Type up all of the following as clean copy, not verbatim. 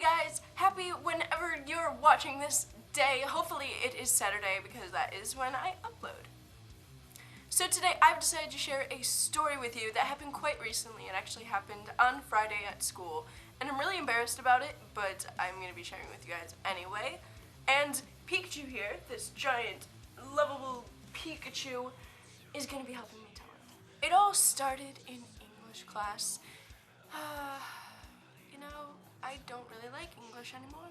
guys, happy whenever you're watching this day. Hopefully it is Saturday because that is when I upload. So today I've decided to share a story with you that happened quite recently. It actually happened on Friday at school, and I'm really embarrassed about it, but I'm going to be sharing it with you guys anyway. And Pikachu here, this giant, lovable Pikachu, is going to be helping me tell it. It all started in English class. I don't really like English anymore.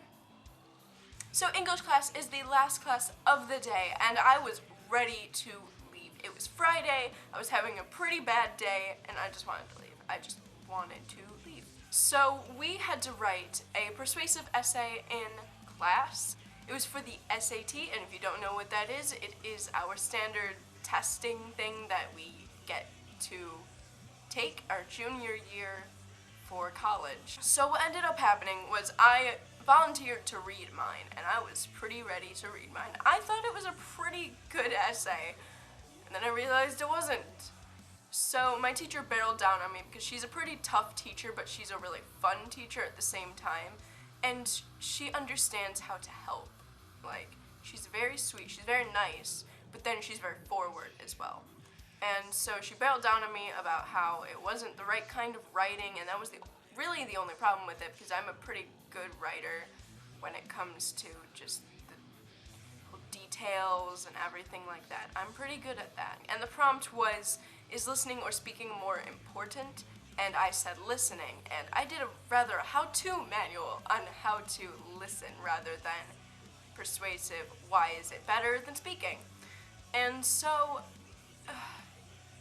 So English class is the last class of the day, and I was ready to leave. It was Friday, I was having a pretty bad day, and I just wanted to leave. I just wanted to leave. So we had to write a persuasive essay in class. It was for the SAT, and if you don't know what that is, it is our standard testing thing that we get to take our junior year for college. So what ended up happening was I volunteered to read mine, and I was pretty ready to read mine. I thought it was a pretty good essay, and then I realized it wasn't. So my teacher barreled down on me because she's a pretty tough teacher, but she's a really fun teacher at the same time, and she understands how to help. Like, she's very sweet, she's very nice, but then she's very forward as well. And so she barreled down on me about how it wasn't the right kind of writing, and that was really the only problem with it, because I'm a pretty good writer when it comes to just the details and everything like that. I'm pretty good at that. And the prompt was, is listening or speaking more important? And I said listening, and I did a rather how-to manual on how to listen rather than persuasive, why is it better than speaking? And so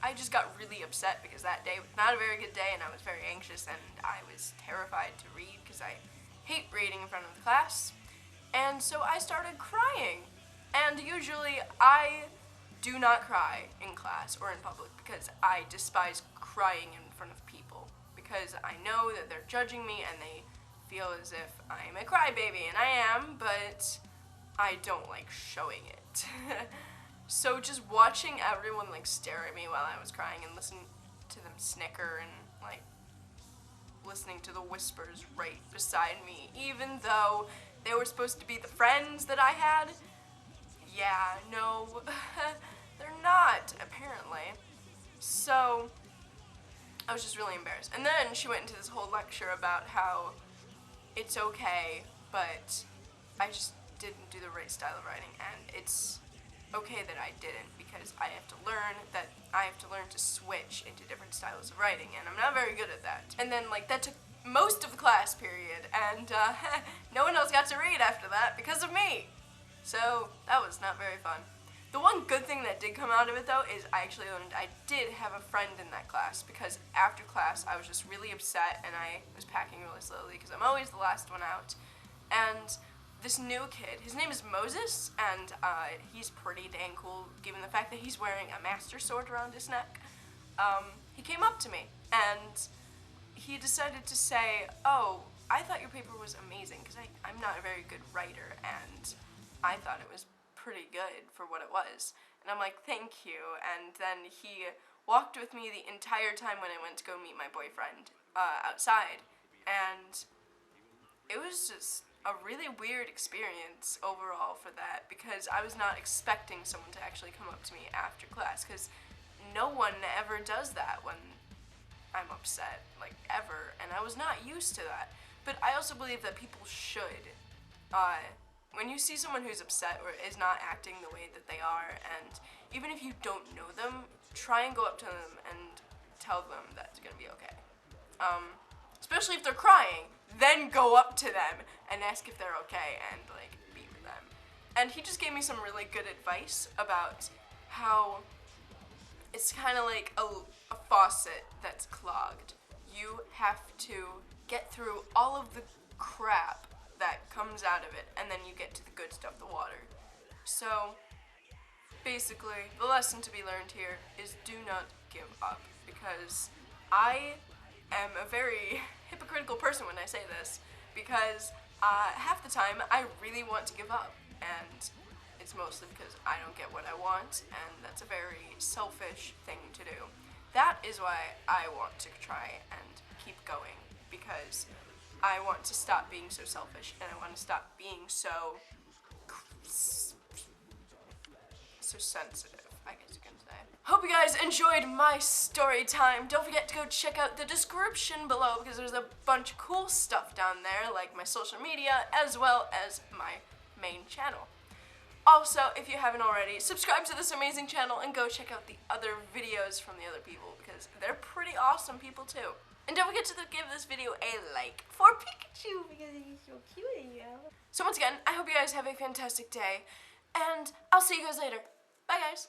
I just got really upset because that day was not a very good day, and I was very anxious, and I was terrified to read because I hate reading in front of the class. And so I started crying. And usually I do not cry in class or in public because I despise crying in front of people, because I know that they're judging me and they feel as if I'm a crybaby, and I am, but I don't like showing it. So just watching everyone stare at me while I was crying and listen to them snicker and listening to the whispers right beside me, even though they were supposed to be the friends that I had. Yeah, no, they're not, apparently. So I was just really embarrassed. And then she went into this whole lecture about how it's okay, but I just didn't do the right style of writing, and it's okay that I didn't, because I have to learn to switch into different styles of writing, and I'm not very good at that. And then that took most of the class period, and no one else got to read after that because of me. So that was not very fun. The one good thing that did come out of it, though, is I actually learned I did have a friend in that class, because after class I was just really upset and I was packing really slowly because I'm always the last one out. And this new kid, his name is Moses, and he's pretty dang cool given the fact that he's wearing a master sword around his neck. He came up to me and he decided to say, oh, I thought your paper was amazing, because I'm not a very good writer, and I thought it was pretty good for what it was. And I'm like, thank you. And then he walked with me the entire time when I went to go meet my boyfriend outside, and it was just a really weird experience overall for that, because I was not expecting someone to actually come up to me after class, because no one ever does that when I'm upset, ever, and I was not used to that. But I also believe that people should. When you see someone who's upset or is not acting the way that they are, and even if you don't know them, try and go up to them and tell them that it's gonna be okay. Especially if they're crying, then go up to them and ask if they're okay and be with them. And he just gave me some really good advice about how it's kind of like a faucet that's clogged. You have to get through all of the crap that comes out of it, and then you get to the good stuff, the water. So basically, the lesson to be learned here is do not give up, because I am a very hypocritical person when I say this, because half the time I really want to give up, and it's mostly because I don't get what I want, and that's a very selfish thing to do. That is why I want to try and keep going, because I want to stop being so selfish, and I want to stop being so sensitive, I guess you can say. Hope you guys enjoyed my story time. Don't forget to go check out the description below because there's a bunch of cool stuff down there, like my social media as well as my main channel. Also, if you haven't already, subscribe to this amazing channel and go check out the other videos from the other people because they're pretty awesome people too. And don't forget to give this video a like for Pikachu because he's so cute, you know. So once again, I hope you guys have a fantastic day, and I'll see you guys later. Bye guys!